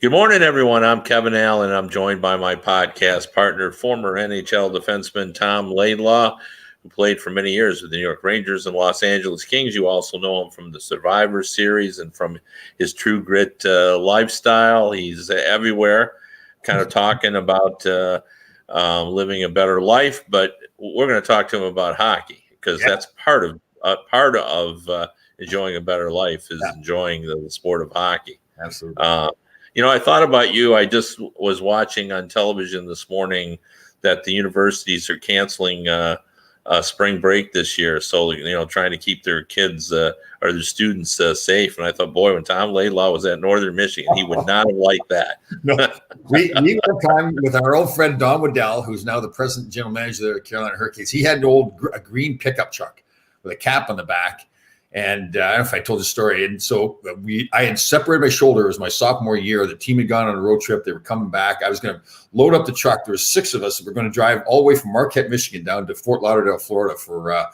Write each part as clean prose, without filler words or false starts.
Good morning, everyone. I'm Kevin Allen. I'm joined by my podcast partner, former NHL defenseman Tom Laidlaw, who played for many years with the New York Rangers and Los Angeles Kings. You also know him from the Survivor Series and from his True Grit lifestyle. He's everywhere, kind of talking about living a better life. But we're going to talk to him about hockey because that's part of enjoying a better life is enjoying the sport of hockey. Absolutely. I thought about you. I just was watching on television this morning that the universities are canceling spring break this year. So, trying to keep their kids or their students safe. And I thought, boy, when Tom Laidlaw was at Northern Michigan, he would not have liked that. No, we had time with our old friend Don Waddell, who's now the present general manager there at Carolina Hurricanes. He had a green pickup truck with a cap on the back. And I don't know if I told the story. And so I had separated my shoulder. It was my sophomore year. The team had gone on a road trip. They were coming back. I was going to load up the truck. There were 6 of us that were going to drive all the way from Marquette, Michigan, down to Fort Lauderdale, Florida for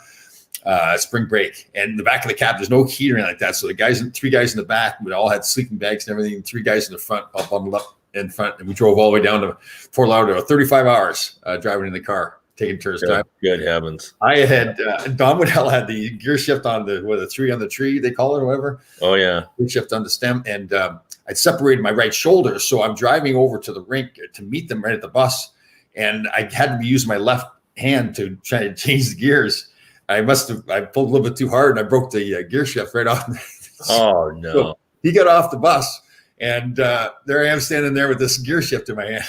spring break. And in the back of the cab, there's no heat or anything like that. So the 3 guys in the back, we all had sleeping bags and everything. 3 guys in the front, all bundled up in front. And we drove all the way down to Fort Lauderdale, 35 hours driving in the car. Taking turns driving. Good heavens! I had Don Waddell had the gear shift on the 3 on the tree they call it or whatever. Oh yeah, gear shift on the stem, and I'd separated my right shoulder, so I'm driving over to the rink to meet them right at the bus, and I had to be using my left hand to try to change the gears. I pulled a little bit too hard, and I broke the gear shift right off. Oh no! So he got off the bus, and there I am standing there with this gear shift in my hand.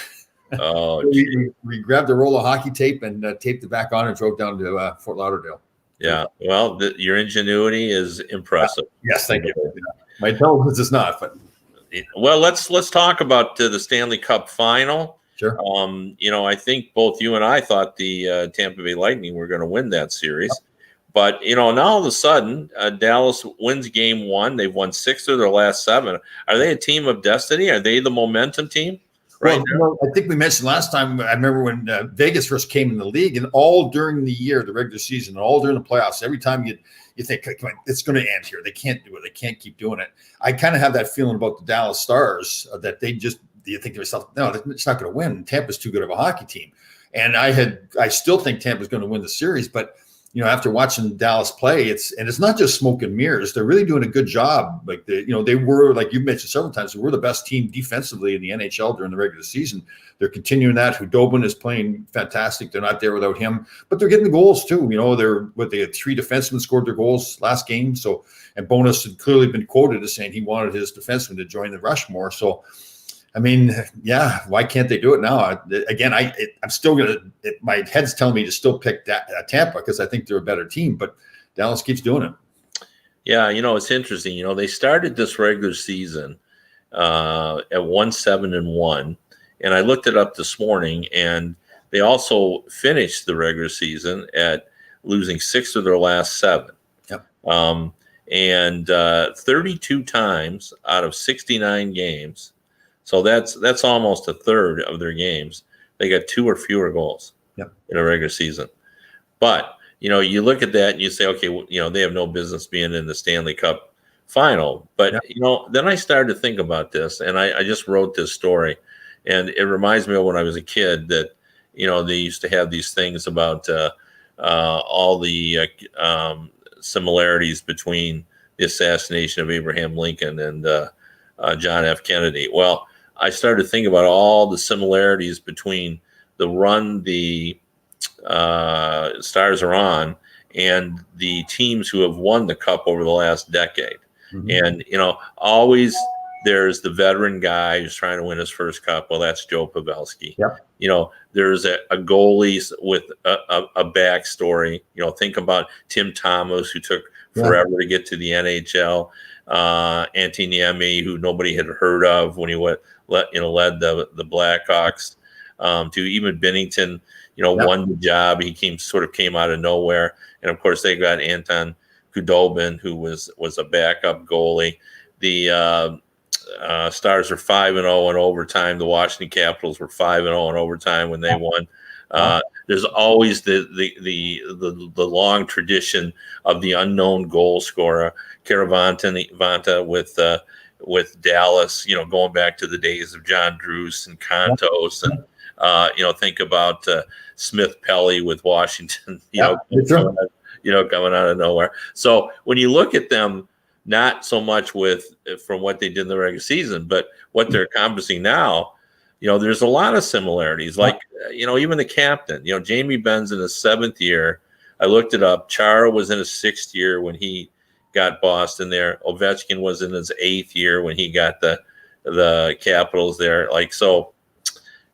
Oh, so we grabbed a roll of hockey tape and taped it back on and drove down to Fort Lauderdale. Yeah, well, your ingenuity is impressive. Yes, thank you. My intelligence is not, but well, let's talk about the Stanley Cup final. Sure. I think both you and I thought the Tampa Bay Lightning were going to win that series, but now all of a sudden Dallas wins game 1. They've won 6 of their last 7. Are they a team of destiny? Are they the momentum team? Right. Well, I think we mentioned last time. I remember when Vegas first came in the league, and all during the year, the regular season, all during the playoffs, every time you think, come on, it's going to end here. They can't do it. They can't keep doing it. I kind of have that feeling about the Dallas Stars that you think to yourself, no, it's not going to win. Tampa's too good of a hockey team, and I still think Tampa's going to win the series, but. After watching Dallas play, it's not just smoke and mirrors. They're really doing a good job. Like they were, like you mentioned several times, they were the best team defensively in the NHL during the regular season. They're continuing that. Hudobin is playing fantastic. They're not there without him, but they're getting the goals too. They had 3 defensemen scored their goals last game. So, and Bowness had clearly been quoted as saying he wanted his defensemen to join the Rushmore. So, I mean, yeah, why can't they do it now? Again, I'm still going to – my head's telling me to still pick Tampa because I think they're a better team, but Dallas keeps doing it. Yeah, it's interesting. They started this regular season at 1-7-1, and I looked it up this morning, and they also finished the regular season at losing 6 of their last 7. Yep. And 32 times out of 69 games – so that's almost a third of their games. They got 2 or fewer goals in a regular season. But, you look at that and you say, okay, they have no business being in the Stanley Cup final. But, then I started to think about this, and I just wrote this story. And it reminds me of when I was a kid that, they used to have these things about all the similarities between the assassination of Abraham Lincoln and John F. Kennedy. Well, I started to think about all the similarities between the run the Stars are on and the teams who have won the Cup over the last decade. Mm-hmm. And, always there's the veteran guy who's trying to win his first Cup. Well, that's Joe Pavelski. Yep. There's a goalie with a backstory. Think about Tim Thomas, who took forever to get to the NHL. Antti Niemi, who nobody had heard of when he led the Blackhawks, to even Binnington, won the job. He came out of nowhere, and of course they got Anton Khudobin, who was a backup goalie. The Stars are 5-0 in overtime. The Washington Capitals were 5-0 in overtime when they won. There's always the long tradition of the unknown goal scorer, Kara Vanta with with Dallas, going back to the days of John Druce and Contos, and think about Smith Pelly with Washington, coming out of nowhere. So when you look at them, not so much from what they did in the regular season, but what they're accomplishing now, there's a lot of similarities. Like, even the captain, Jamie Benn's in his 7th year. I looked it up. Chara was in his 6th year when he got Boston there. Ovechkin was in his 8th year when he got the Capitals there. Like, so,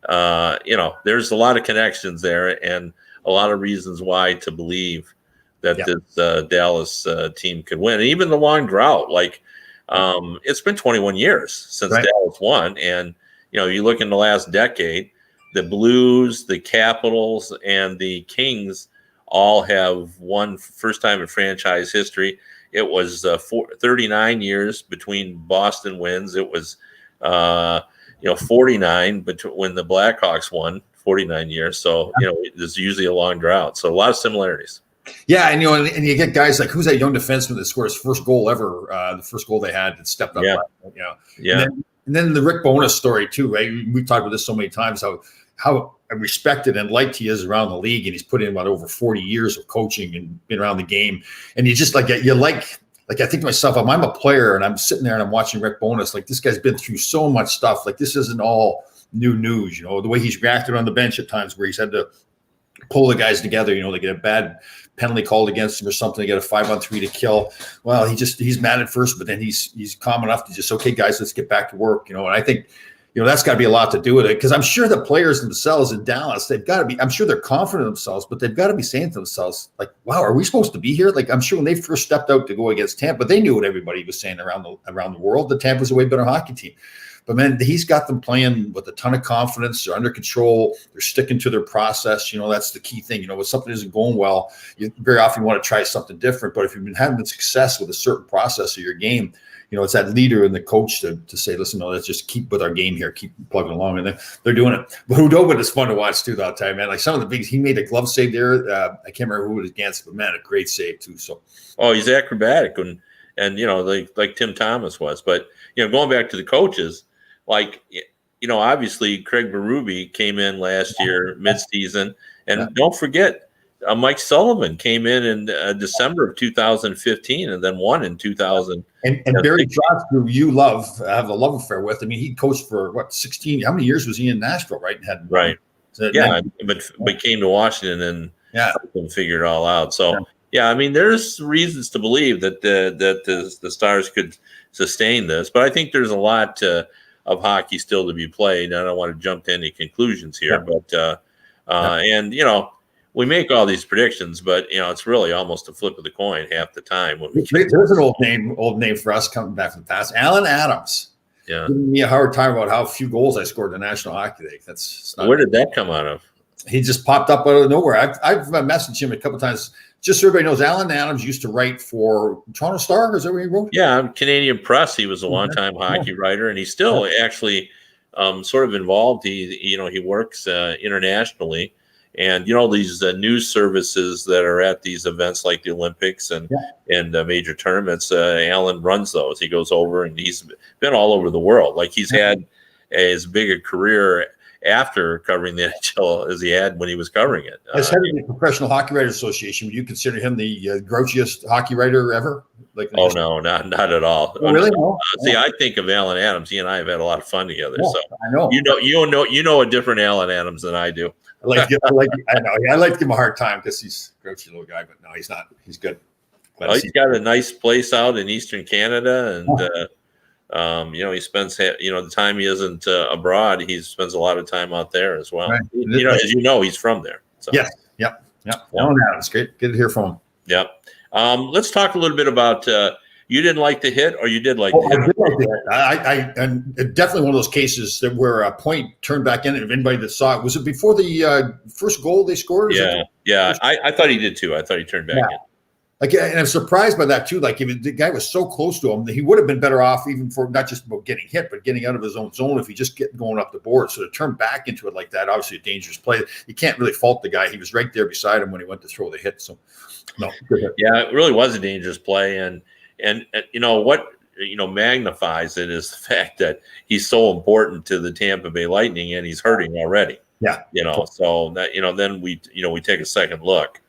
there's a lot of connections there and a lot of reasons why to believe that this Dallas team could win. And even the long drought, it's been 21 years since Dallas won. And, you look in the last decade, the Blues, the Capitals, and the Kings all have won first time in franchise history. It was 39 years between Boston wins. It was, 49 when the Blackhawks won, 49 years. So, there's usually a long drought. So a lot of similarities. Yeah, and and you get guys like, who's that young defenseman that scored his first goal ever? The first goal they had that stepped up. Yeah. And then the Rick Bowness story too, right? We talked about this so many times, how respected and liked he is around the league, and he's put in about over 40 years of coaching and been around the game. And you just I think to myself, I'm a player and I'm sitting there and I'm watching Rick Bowness. Like, this guy's been through so much stuff. Like, this isn't all new news, the way he's reacted on the bench at times where he's had to pull the guys together. They get a bad penalty called against him or something. They get a 5-on-3 to kill. Well, he's mad at first, but then he's calm enough to just, okay, guys, let's get back to work. And I think, that's got to be a lot to do with it, because I'm sure the players themselves in Dallas, they've got to be, I'm sure they're confident in themselves, but they've got to be saying to themselves, like, wow, are we supposed to be here? Like, I'm sure when they first stepped out to go against Tampa, they knew what everybody was saying around the world, that Tampa's a way better hockey team. But, man, he's got them playing with a ton of confidence. They're under control. They're sticking to their process. That's the key thing. When something isn't going well, you very often want to try something different. But if you've been having success with a certain process of your game, it's that leader and the coach to say, listen, no, let's just keep with our game here, keep plugging along. And they're doing it. But Hudobin is fun to watch, too, that time, man. Like, some of the bigs, he made a glove save there. I can't remember who it was against, but, man, a great save, too. So, he's acrobatic and like Tim Thomas was. But, going back to the coaches, obviously Craig Berube came in last year mid-season, and don't forget Mike Sullivan came in December of 2015 and then won in 2000. And Barry Trotz, who you have a love affair with. I mean, he coached for 16? How many years was he in Nashville? Right, but came to Washington and figured it all out. So I mean, there's reasons to believe that the Stars could sustain this, but I think there's a lot of hockey still to be played. I don't want to jump to any conclusions here, but we make all these predictions, but it's really almost a flip of the coin half the time. There's an old name for us coming back from the past. Alan Adams. Yeah, giving me a hard time about how few goals I scored in the National Hockey League. Where did that come out of? He just popped up out of nowhere. I've messaged him a couple of times. Just so everybody knows, Alan Adams used to write for Toronto Star. Is that where he wrote? Yeah, Canadian Press. He was a longtime hockey writer, and he's still actually sort of involved. He works internationally, and these news services that are at these events like the Olympics and major tournaments. Alan runs those. He goes over, and he's been all over the world. Like, he's had as big a career after covering the NHL as he had when he was covering it. As head of the Professional Hockey Writers Association, would you consider him the grouchiest hockey writer ever? No, not at all. Oh, really? No? See, I think of Alan Adams. He and I have had a lot of fun together. Yeah, so I know. You know a different Alan Adams than I do. I like to give him a hard time because he's a grouchy little guy, but no, he's not. He's good. He's got a nice place out in Eastern Canada, and he spends the time he isn't abroad, he spends a lot of time out there as well. Right. As he's from there. So. Yes. Yep. Alan Adams, great. Good to hear from him. Yep. Let's talk a little bit about you didn't like the hit, or you did like the hit? I did like the hit. I definitely one of those cases that where a point turned back in. If anybody that saw it, was it before the first goal they scored? Yeah. I thought he did too. I thought he turned back in. And I'm surprised by that too. Like, if the guy was so close to him, he would have been better off, even for not just about getting hit, but getting out of his own zone if he just kept going up the board. So to turn back into it like that, obviously a dangerous play. You can't really fault the guy. He was right there beside him when he went to throw the hit. So, no. Yeah, it really was a dangerous play. And what magnifies it is the fact that he's so important to the Tampa Bay Lightning and he's hurting already. Yeah. So that, then we take a second look,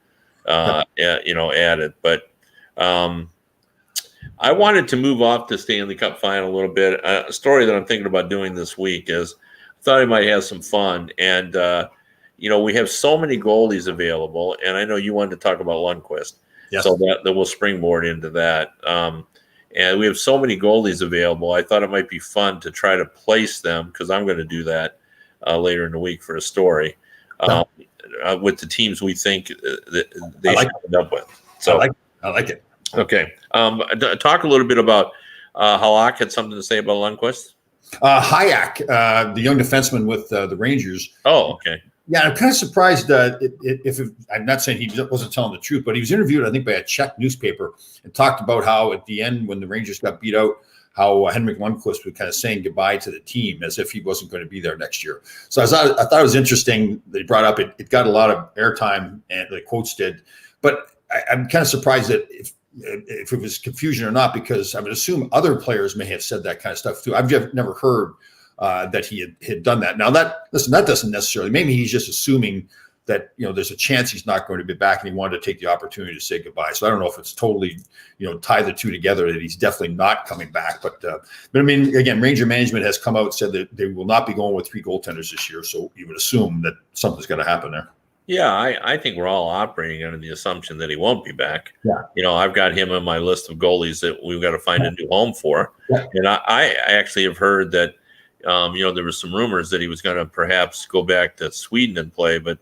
at it. But I wanted to move off the Stanley Cup final a little bit. A story that I'm thinking about doing this week is I thought I might have some fun. And, we have so many goalies available. And I know you wanted to talk about Lundqvist. Yes. So that we'll springboard into that. And we have so many goalies available. I thought it might be fun to try to place them because I'm going to do that later in the week for a story with the teams we think that they should end up with. So I like it. Okay. Talk a little bit about Halak had something to say about Lundqvist. Hayek, the young defenseman with the Rangers. Oh, okay. Yeah, I'm kind of surprised if I'm not saying he wasn't telling the truth, but he was interviewed, I think, by a Czech newspaper and talked about how at the end when the Rangers got beat out, how Henrik Lundqvist was kind of saying goodbye to the team as if he wasn't going to be there next year. So I thought it was interesting that he brought up it. It got a lot of airtime, and the quotes did. But I'm kind of surprised that if it was confusion or not, because I would assume other players may have said that kind of stuff too. I've never heard that he had done that. Now that doesn't necessarily, maybe he's just assuming that, there's a chance he's not going to be back and he wanted to take the opportunity to say goodbye. So I don't know if it's totally, tie the two together that he's definitely not coming back. But I mean, again, Ranger management has come out and said that they will not be going with 3 goaltenders this year. So you would assume that something's going to happen there. Yeah, I think we're all operating under the assumption that he won't be back. Yeah. I've got him on my list of goalies that we've got to find a new home for. Yeah. And I actually have heard that, there was some rumors that he was going to perhaps go back to Sweden and play, but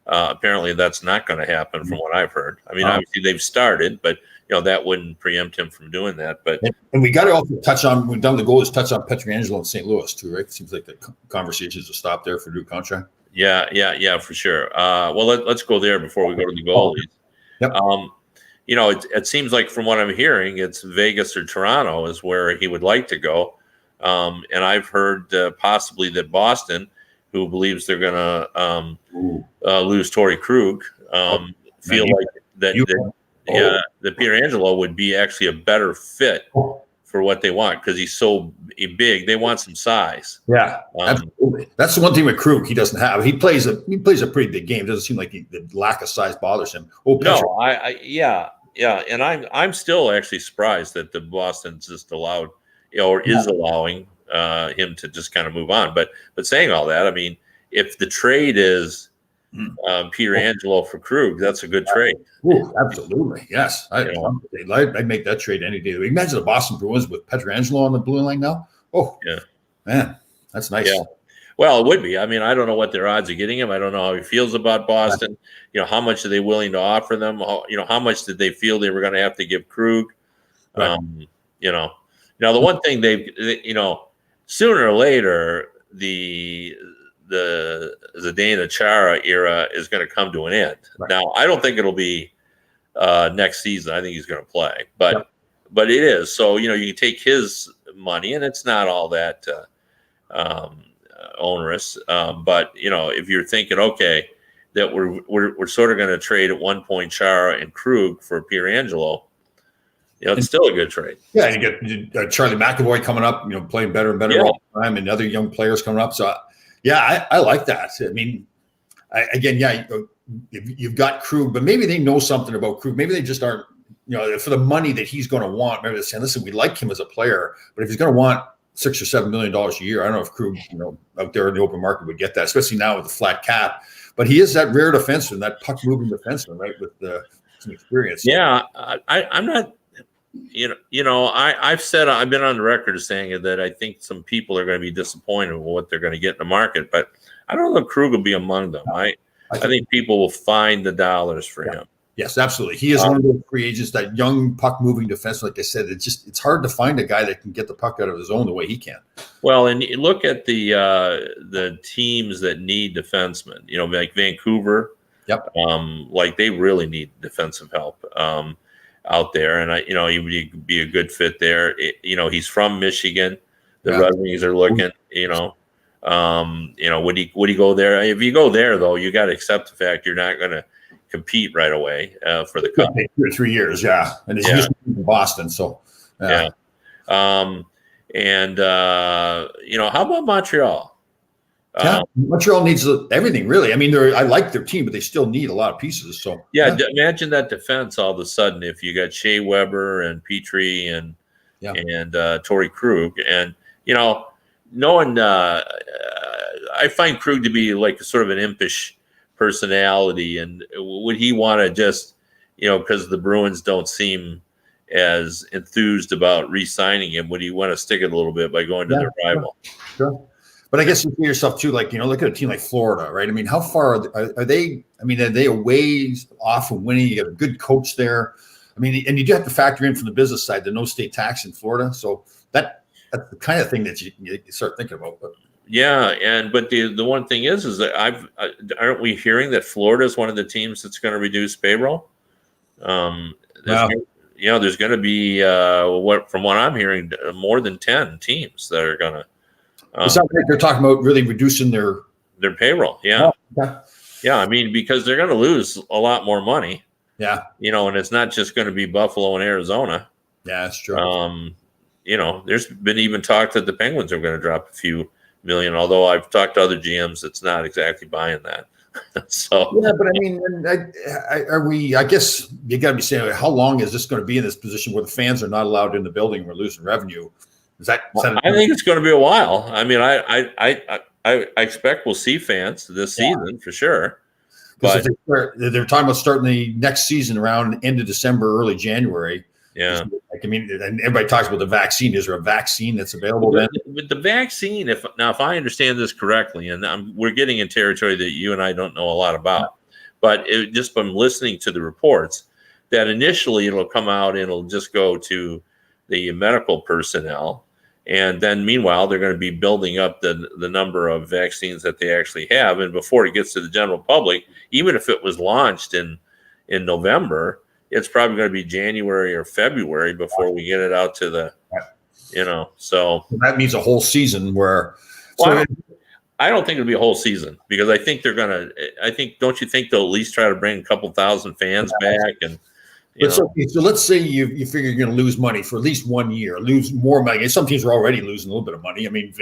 apparently that's not going to happen from what I've heard. I mean, obviously they've started, but that wouldn't preempt him from doing that. But and we got to also touch on, we've done the goal is touch on Pietrangelo in St. Louis too, right? Seems like the conversations have stopped there for new contract. Yeah, for sure. Well, let's go there before we go to the goalies. Yep. It seems like from what I'm hearing, it's Vegas or Toronto is where he would like to go. And I've heard possibly that Boston, who believes they're going to lose Torrey Krug, feel like that Pietrangelo would be actually a better fit for what they want because he's so big. They want some size. Yeah, absolutely. That's the one thing with Krug he doesn't have. He plays a pretty big game. It doesn't seem like the lack of size bothers him. No, and I'm still actually surprised that the Boston's just allowed or is allowing him to just kind of move on. But saying all that, I mean, if the trade is Pietrangelo for Krug, that's a good trade. Ooh, absolutely, yes. I'd make that trade any day. Imagine the Boston Bruins with Pietrangelo on the blue line now. Oh, yeah, man, that's nice. Yeah. Well, it would be. I mean, I don't know what their odds of getting him. I don't know how he feels about Boston. How much are they willing to offer them? How much did they feel they were going to have to give Krug? Right. Now the one thing they sooner or later the Zdeno Chara era is going to come to an end. Right. Now, I don't think it'll be next season. I think he's going to play, but it is. So you can take his money, and it's not all that onerous. But if you're thinking, okay, that we're sort of going to trade at one point Chara and Krug for Pietrangelo. It's still a good trade. Yeah, and you get Charlie McAvoy coming up, playing better and better all the time, and other young players coming up. So, I like that. I mean, you've got Krug, but maybe they know something about Krug. Maybe they just aren't, for the money that he's going to want. Maybe they're saying, listen, we like him as a player, but if he's going to want $6 or $7 million a year, I don't know if Krug, out there in the open market would get that, especially now with the flat cap. But he is that rare defenseman, that puck-moving defenseman, right, with some experience. Yeah, I'm not. I've been on the record as saying that I think some people are going to be disappointed with what they're going to get in the market, but I don't know if Krug will be among them. I think people will find the dollars for him. Yes, absolutely. He is one of those free agents, that young puck-moving defense. Like I said, it's hard to find a guy that can get the puck out of his zone the way he can. Well, and you look at the teams that need defensemen. Like Vancouver. Yep. Like they really need defensive help. Out there, and he would be a good fit there. He's from Michigan. The Red Wings are looking. Would he go there? If you go there, though, you got to accept the fact you're not going to compete right away for the cup. 2 or 3 years, and he's just in Boston, so yeah. And how about Montreal? Yeah, Montreal needs everything, really. I mean, I like their team, but they still need a lot of pieces. So imagine that defense all of a sudden if you got Shea Weber and Petrie and Torrey Krug, and knowing I find Krug to be like sort of an impish personality, and would he want to just because the Bruins don't seem as enthused about re-signing him, would he want to stick it a little bit by going to their rival? Sure. But I guess you see yourself too, like, look at a team like Florida, right? I mean, how far are they? I mean, are they a ways off from winning? You got a good coach there. I mean, and you do have to factor in from the business side the no state tax in Florida. So that's the kind of thing that you start thinking about. But the one thing is that aren't we hearing that Florida is one of the teams that's going to reduce payroll? There's going to be from what I'm hearing, more than 10 teams that are going to. It sounds like they're talking about really reducing their payroll. Yeah. Oh, okay. Yeah. I mean, because they're going to lose a lot more money. Yeah. And it's not just going to be Buffalo and Arizona. Yeah, that's true. There's been even talk that the Penguins are going to drop a few million, although I've talked to other GMs that's not exactly buying that. So yeah, but I mean, I guess you got to be saying, how long is this going to be in this position where the fans are not allowed in the building and we're losing revenue? I think it's going to be a while. I mean, I expect we'll see fans this season for sure. But they're talking about starting the next season around end of December, early January. Yeah. I mean, and everybody talks about the vaccine. Is there a vaccine that's available then? With the vaccine, if I understand this correctly, and we're getting in territory that you and I don't know a lot about, but just from listening to the reports, that initially it'll come out and it'll just go to the medical personnel. And then meanwhile, they're going to be building up the number of vaccines that they actually have. And before it gets to the general public, even if it was launched in November, it's probably going to be January or February before we get it out to the, so. That means a whole season where. I don't think it'll be a whole season because I think don't you think they'll at least try to bring a couple thousand fans back and. So let's say you figure you're going to lose money for at least 1 year, lose more money. Some teams are already losing a little bit of money. I mean,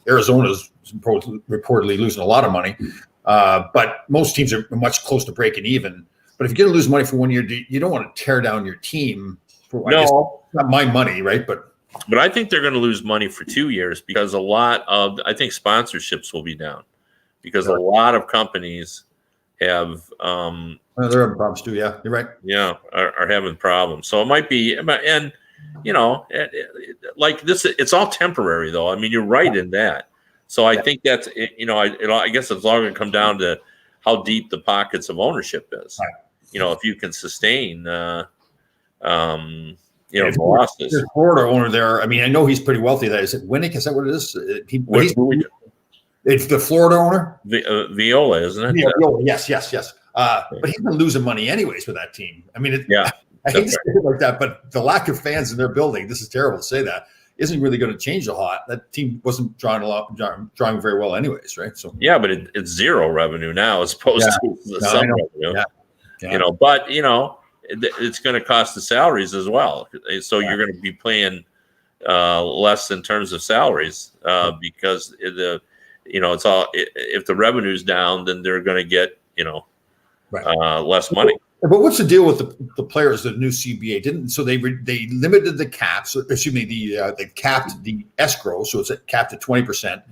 Arizona's reportedly losing a lot of money, but most teams are much close to breaking even. But if you're going to lose money for 1 year, you don't want to tear down your team. It's not my money, right? But I think they're going to lose money for 2 years because I think sponsorships will be down because a lot of companies have they're having problems too. Yeah, you're right. Yeah, are having problems. So it might be, and like this, it's all temporary though. I mean, you're right in that. So I think that's I guess it's all going to come down to how deep the pockets of ownership is. Right. If you can sustain, losses. There's Florida owner there. I mean, I know he's pretty wealthy. Is it Winnick? Is that what it is? It's the Florida owner. Viola, isn't it? Viola, yes. But he's been losing money anyways with that team. I mean, I hate to say it like that, but the lack of fans in their building, this is terrible to say that, isn't really going to change a lot. That team wasn't drawing very well anyways, right? So yeah, but it's zero revenue now as opposed to some revenue. Yeah. But it's going to cost the salaries as well. So you're going to be paying less in terms of salaries because it's all if the revenue's down, then they're going to get less money. But what's the deal with the players? The new CBA didn't, so they limited the caps. Excuse me, they capped the escrow, so it's capped at 20%.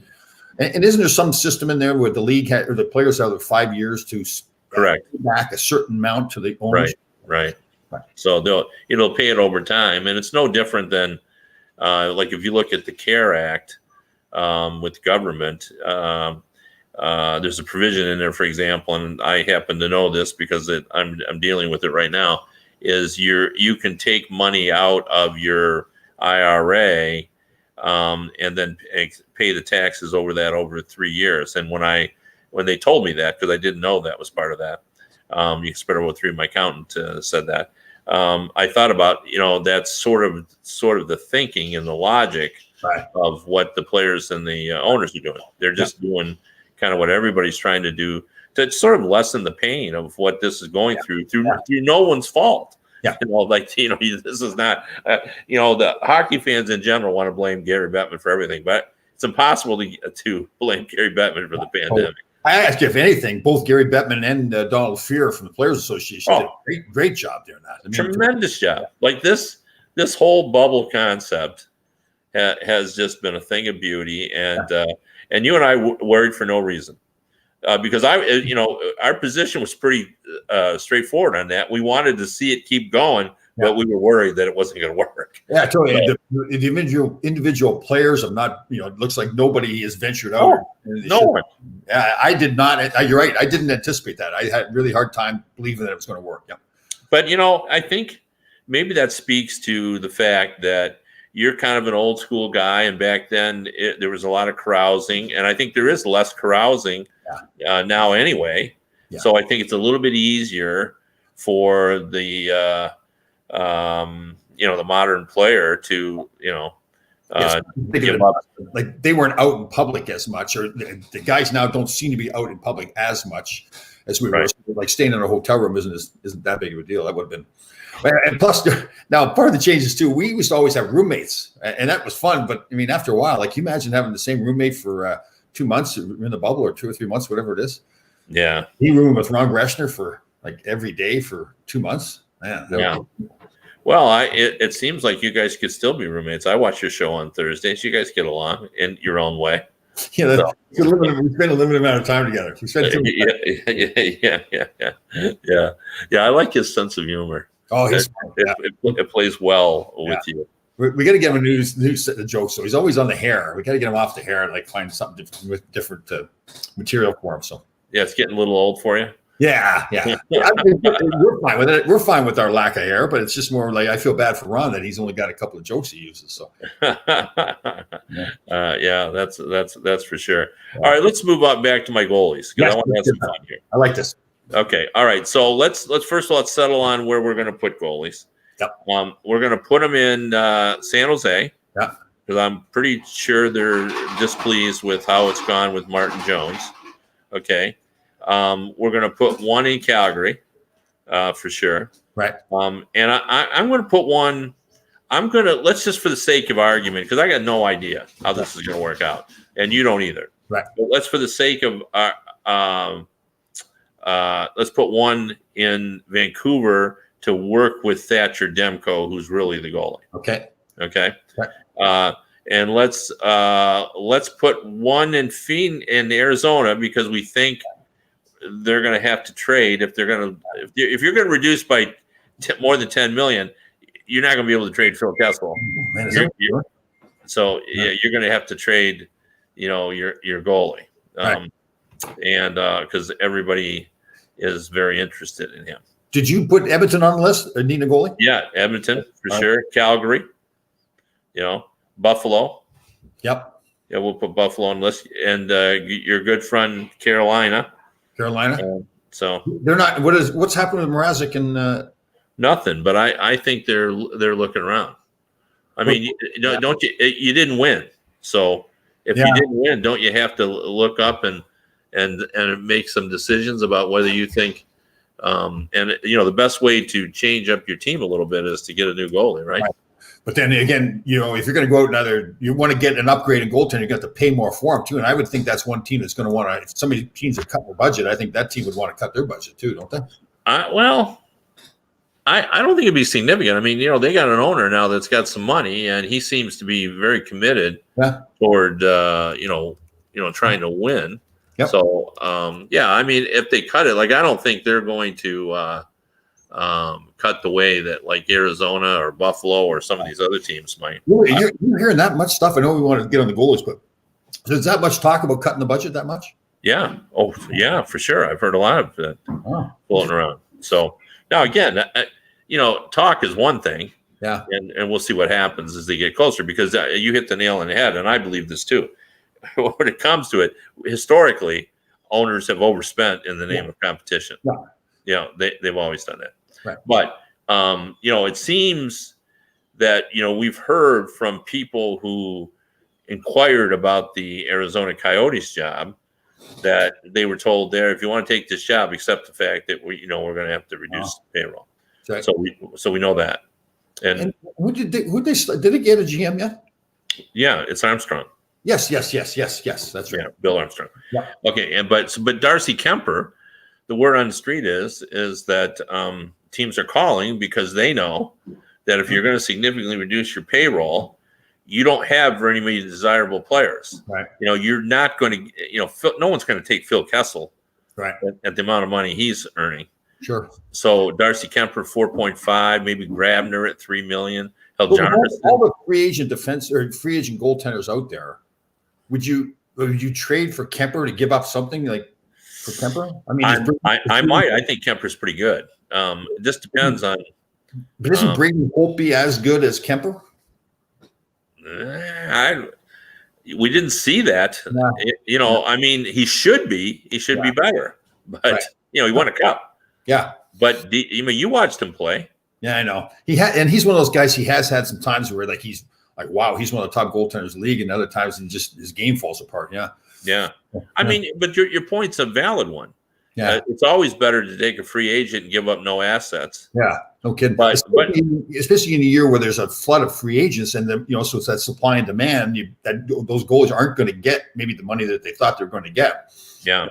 And isn't there some system in there where the league or the players have 5 years to correct back a certain amount to the owners? Right. So it'll pay it over time, and it's no different than like if you look at the CARE Act with government. There's a provision in there, for example, and I happen to know this because I'm dealing with it right now. Is you can take money out of your IRA and then pay the taxes over 3 years. And when they told me that, because I didn't know that was part of that, you can spread it over 3. My accountant said that. I thought about that's sort of the thinking and the logic of what the players and the owners are doing. They're just doing kind of what everybody's trying to do to sort of lessen the pain of what this is going through no one's fault. Yeah. This is not, the hockey fans in general want to blame Gary Bettman for everything, but it's impossible to blame Gary Bettman for the pandemic. I ask you, if anything, both Gary Bettman and Donald Fear from the Players Association did a great job doing that. I mean, tremendous job. Like this whole bubble concept has just been a thing of beauty, and you and I worried for no reason. Because our position was pretty straightforward on that. We wanted to see it keep going, but we were worried that it wasn't going to work. Yeah, I told you, the individual players have not. It looks like nobody has ventured out. No one. I did not. You're right. I didn't anticipate that. I had a really hard time believing that it was going to work. Yeah. But I think maybe that speaks to the fact that you're kind of an old school guy, and back then there was a lot of carousing, and I think there is less carousing now anyway. Yeah. So I think it's a little bit easier for the the modern player to give up. Like they weren't out in public as much, or the guys now don't seem to be out in public as much as we were. Like staying in a hotel room isn't that big of a deal. That would have been. And plus, now part of the changes too, we used to always have roommates, and that was fun. But I mean, after a while, like you imagine having the same roommate for 2 months in the bubble, or 2 or 3 months, whatever it is. Yeah, he roomed with Ron Greschner for like every day for 2 months. Man, yeah. Well, it seems like you guys could still be roommates. I watch your show on Thursdays. You guys get along in your own way. Yeah, we spend a limited amount of time together. We spend yeah. I like his sense of humor. Oh, it plays well with you. We got to get him a new set of jokes. So he's always on the hair. We got to get him off the hair and like find something different material for him. So yeah, it's getting a little old for you. Yeah. I mean, we're fine with it. We're fine with our lack of hair, but it's just more like I feel bad for Ron that he's only got a couple of jokes he uses. So that's for sure. All right, let's move on back to my goalies because I want to have some fun here. I like this. Okay, all right. So let's first of all settle on where we're going to put goalies. Yep. We're going to put them in San Jose. Yeah. Because I'm pretty sure they're displeased with how it's gone with Martin Jones. Okay. We're going to put one in Calgary, for sure. Right. And I'm going to put one. Let's just for the sake of argument, because I got no idea how this is going to work out, and you don't either. Right. But let's for the sake of let's put one in Vancouver to work with Thatcher Demko, who's really the goalie. Okay. Right. And let's put one in Arizona because we think they're going to have to trade if you're going to reduce by more than 10 million, you're not going to be able to trade Phil Kessel. Man, so you're going to have to trade, your goalie, and because everybody is very interested in him. Did you put Edmonton on the list? Or need a goalie? Yeah, Edmonton for sure. Calgary, Buffalo. Yep. Yeah, we'll put Buffalo on the list, and your good friend Carolina. So they're not. What's happened with Mrazek and nothing? But I think they're looking around. I mean, don't you? You didn't win, so if you didn't win, don't you have to look up and make some decisions about whether you think? The best way to change up your team a little bit is to get a new goalie, right? But then again, if you're going to go out you want to get an upgrade in goaltender, you got to pay more for him too. And I would think that's one team that's going to want to. If some of these teams have cut their budget, I think that team would want to cut their budget too, don't they? I don't think it'd be significant. I mean, they got an owner now that's got some money, and he seems to be very committed toward trying to win. Yep. So I mean, if they cut it, I don't think they're going to cut the way that like Arizona or Buffalo or some of these other teams might. You're hearing that much stuff. I know we want to get on the goalies, but there's that much talk about cutting the budget that much? Yeah. Oh, yeah, for sure. I've heard a lot of that floating around. So now again, talk is one thing. Yeah. And we'll see what happens as they get closer, because you hit the nail on the head, and I believe this too. When it comes to it, historically, owners have overspent in the name of competition. Yeah. They've always done that. Right. But, it seems that, we've heard from people who inquired about the Arizona Coyotes job that they were told there, if you want to take this job, accept the fact that we're going to have to reduce payroll. Right. So we know that. And did they get a GM yet? Yeah, it's Armstrong. Yes. That's right. Yeah, Bill Armstrong. Yeah. Okay, but Darcy Kemper, the word on the street is that teams are calling because they know that if you're going to significantly reduce your payroll, you don't have very many desirable players. Right. You're not going to, no one's going to take Phil Kessel right at the amount of money he's earning. Sure. So Darcy Kemper 4.5, maybe Grabner at $3 million. All the free agent defense or free agent goaltenders out there, would you trade for Kemper to give up something like for Kemper? I mean, I might. I think Kemper's pretty good. It just depends on. But isn't Braden Holtby as good as Kemper? We didn't see that. No. I mean, he should be. He should be better. But he won a cup. Yeah. But you watched him play. Yeah, I know. He's one of those guys. He has had some times where he's like, wow, he's one of the top goaltenders in the league, and other times his game falls apart. Yeah. Yeah. I mean, but your point's a valid one. Yeah. It's always better to take a free agent and give up no assets. Yeah. No kidding. But especially in a year where there's a flood of free agents, and so it's that supply and demand. Those goalies aren't going to get maybe the money that they thought they were going to get. Yeah.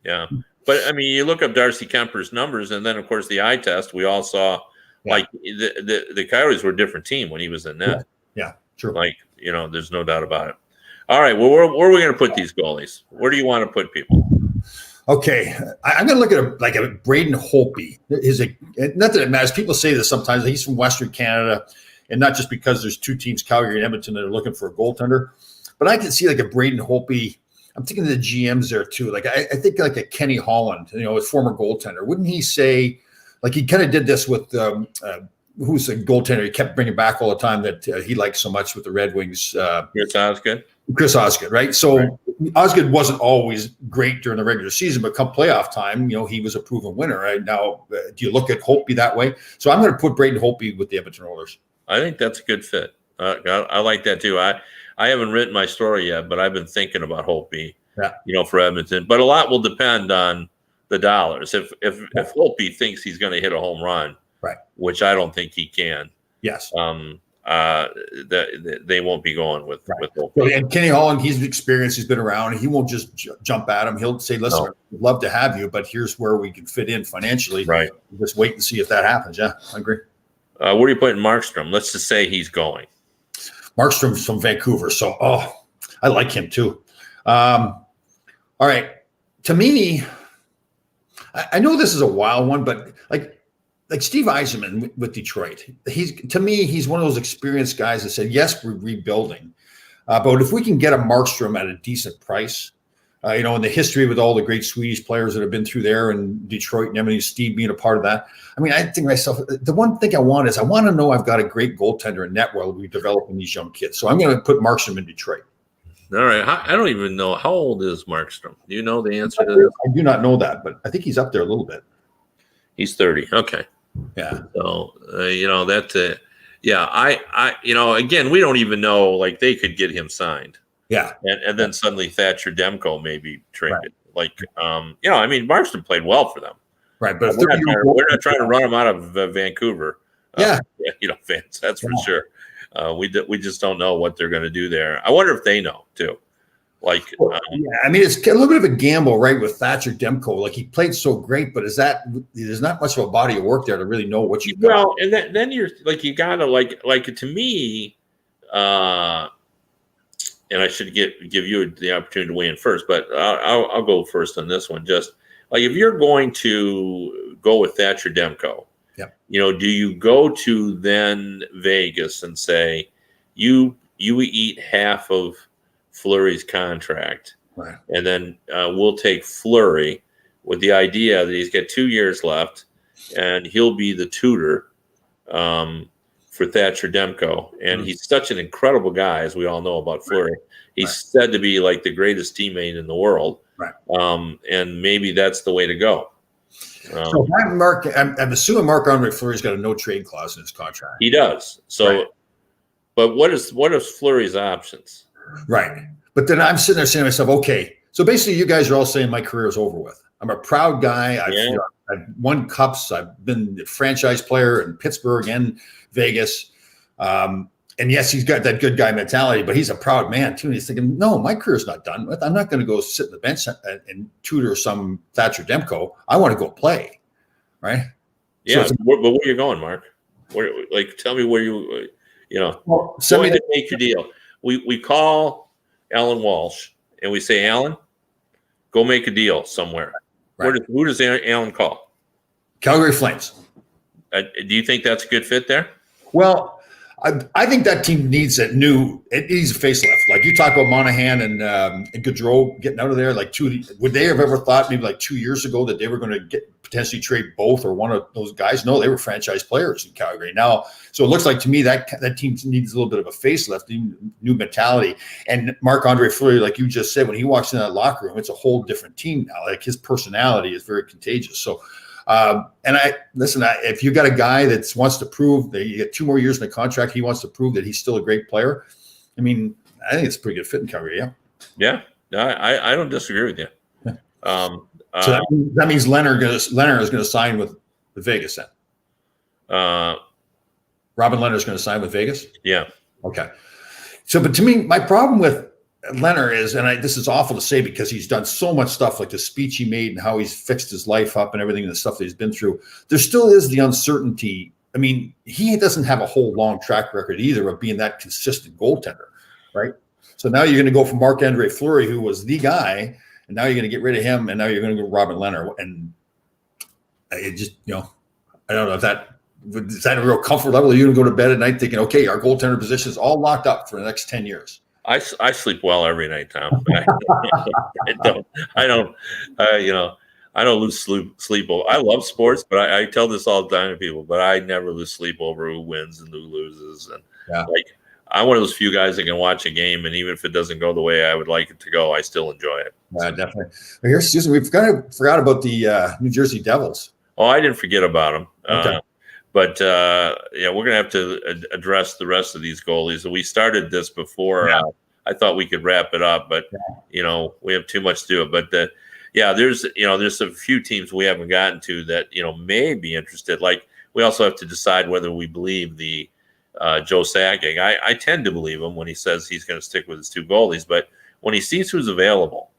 Yeah. But I mean, you look up Darcy Kemper's numbers, and then of course the eye test. We all saw like the Coyotes were a different team when he was in net. Yeah. Sure. Like there's no doubt about it. All right. Well, where are we going to put these goalies? Where do you want to put people? Okay, I'm going to look at a Braden Holtby. Not that it matters. People say this sometimes. He's from Western Canada, and not just because there's two teams, Calgary and Edmonton, that are looking for a goaltender. But I can see like a Braden Holtby. I'm thinking of the GMs there too. Like I think like a Kenny Holland, a former goaltender. Wouldn't he say, like he kind of did this with who's the goaltender he kept bringing back all the time that he liked so much with the Red Wings? Chris Osgood, right? So Osgood wasn't always great during the regular season, but come playoff time, he was a proven winner. Right now, do you look at Holtby that way? So I'm going to put Braden Holtby with the Edmonton Oilers. I think that's a good fit. I like that too. I haven't written my story yet, but I've been thinking about Holtby, for Edmonton. But a lot will depend on the dollars. If Holtby thinks he's going to hit a home run, right, which I don't think he can. Yes. They won't be going with Holtby. So, and Kenny Holland, he's experienced, he's been around. He won't just jump at him. He'll say, listen, I'd love to have you, but here's where we can fit in financially. Right. Just wait and see if that happens. Yeah, I agree. Where are you putting Markstrom? Let's just say he's going. Markstrom's from Vancouver, so I like him too. All right. To me, I know this is a wild one, but like Steve Yzerman with Detroit, he's one of those experienced guys that said, yes, we're rebuilding. But if we can get a Markstrom at a decent price, in the history with all the great Swedish players that have been through there and Detroit and everything, Steve being a part of that. I mean, I think to myself, the one thing I want to know I've got a great goaltender in net while we're developing these young kids. So I'm going to put Markstrom in Detroit. All right. I don't even know. How old is Markstrom? Do you know the answer to this? I do not know that, but I think he's up there a little bit. He's 30. Okay. Yeah. So, that's again, we don't even know, like they could get him signed. Yeah. And then suddenly Thatcher Demko may be traded. Right. Markstrom played well for them. Right. But we're not trying to run him out of Vancouver. Fans, that's for sure. We just don't know what they're going to do there. I wonder if they know too. It's a little bit of a gamble, right? With Thatcher Demko, like he played so great, but there's not much of a body of work there to really know what you got. Well, and then you're like, you gotta like to me, and I should give you the opportunity to weigh in first, but I'll go first on this one. Just like if you're going to go with Thatcher Demko, do you go to then Vegas and say you eat half of Fleury's contract, right, and then we'll take Fleury with the idea that he's got 2 years left, and he'll be the tutor for Thatcher Demko. And he's such an incredible guy, as we all know about Fleury. He's said to be like the greatest teammate in the world, right? And maybe that's the way to go. So I'm assuming Marc-Andre Fleury's got a no trade clause in his contract. He does. So, but what is Fleury's options? Right. But then I'm sitting there saying to myself, okay, so basically you guys are all saying my career is over with. I'm a proud guy. I've won cups. I've been a franchise player in Pittsburgh and Vegas. And yes, he's got that good guy mentality, but he's a proud man too. And he's thinking, no, my career's not done. I'm not going to go sit in the bench and tutor some Thatcher Demko. I want to go play, right? Yeah, but where are you going, Mark? Tell me where you know. Well, go ahead and make your deal. We call Alan Walsh and we say, Alan, go make a deal somewhere. Right. Who does Alan call? Calgary Flames. Do you think that's a good fit there? Well, I think that team needs it needs a facelift. Like you talk about Monahan and Gaudreau getting out of there. Would they have ever thought maybe 2 years ago that they were going to potentially trade both or one of those guys? No, they were franchise players in Calgary now. So it looks like to me that team needs a little bit of a facelift, new mentality. And Marc-Andre Fleury, like you just said, when he walks in that locker room, it's a whole different team now. Like his personality is very contagious. So. If you got a guy that wants to prove that you get 2 more years in the contract, he wants to prove that he's still a great player. I mean, I think it's a pretty good fit in Calgary. Yeah. Yeah. I don't disagree with you. So that means Leonard is going to sign with Vegas then. Robin Leonard is going to sign with Vegas. Yeah. Okay. So, but to me, my problem with Leonard is, and this is awful to say because he's done so much stuff, like the speech he made and how he's fixed his life up and everything and the stuff that he's been through. There still is the uncertainty. I mean, he doesn't have a whole long track record either of being that consistent goaltender, right? So now you're going to go from Marc-Andre Fleury, who was the guy, and now you're going to get rid of him, and now you're going to go Robin Leonard. And it just, I don't know if is that a real comfort level? You're going to go to bed at night thinking, okay, our goaltender position is all locked up for the next 10 years. I sleep well every night, Tom. I don't lose sleep over. I love sports, but I tell this all the time to people, but I never lose sleep over who wins and who loses. And I'm one of those few guys that can watch a game, and even if it doesn't go the way I would like it to go, I still enjoy it. Yeah, definitely. Here's Susan. We forgot about the New Jersey Devils. Oh, I didn't forget about them. Okay. But we're going to have to address the rest of these goalies. We started this before. Yeah. I thought we could wrap it up, but we have too much to do it. But there's a few teams we haven't gotten to that may be interested. Like we also have to decide whether we believe the Joe Sakic. I tend to believe him when he says he's going to stick with his 2 goalies, but when he sees who's available,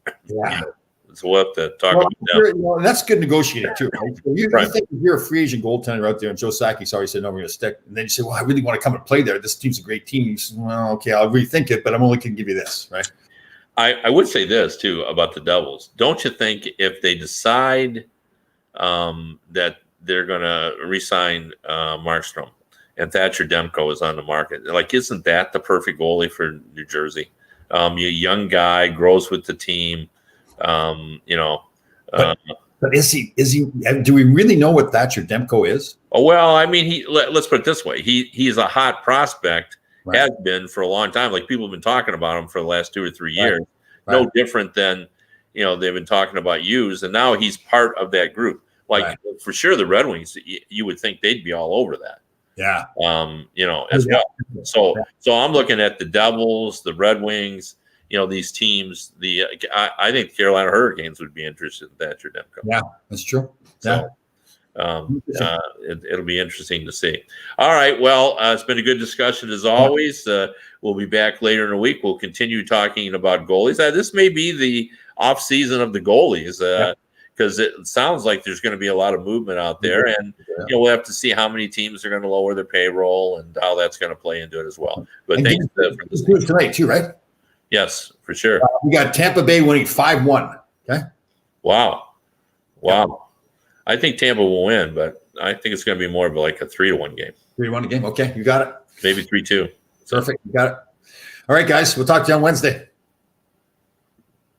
so we'll have to talk about that. That's good negotiating too. Right? So you think if you're a free agent goaltender out there, and Joe Sakic's already said, no, we're going to stick. And then you say, well, I really want to come and play there. This team's a great team. You say, well, okay, I'll rethink it, but I'm only going to give you this, right? I would say this too about the Devils. Don't you think if they decide that they're going to re-sign Markstrom and Thatcher Demko is on the market, isn't that the perfect goalie for New Jersey? You're a young guy, grows with the team. But is he? Do we really know what Thatcher Demko is? Oh well, I mean, let's put it this way: he's a hot prospect, has been for a long time. Like people have been talking about him for the last 2 or 3 years. Right. No different than they've been talking about Hughes, and now he's part of that group. For sure, the Red Wings, you would think they'd be all over that. Yeah. As well. So I'm looking at the Devils, the Red Wings. These teams, I think the Carolina Hurricanes would be interested in Thatcher Demko. Yeah, that's true. Yeah. So it'll be interesting to see. All right. Well, it's been a good discussion as always. We'll be back later in the week. We'll continue talking about goalies. This may be the off season of the goalies because it sounds like there's going to be a lot of movement out there. And, we'll have to see how many teams are going to lower their payroll and how that's going to play into it as well. But thanks for this tonight too, right? Yes, for sure. We got Tampa Bay winning 5-1. Okay. Wow. I think Tampa will win, but I think it's going to be more of a 3-1 game. 3-1 game. Okay, you got it. Maybe 3-2. Perfect. You got it. All right, guys. We'll talk to you on Wednesday.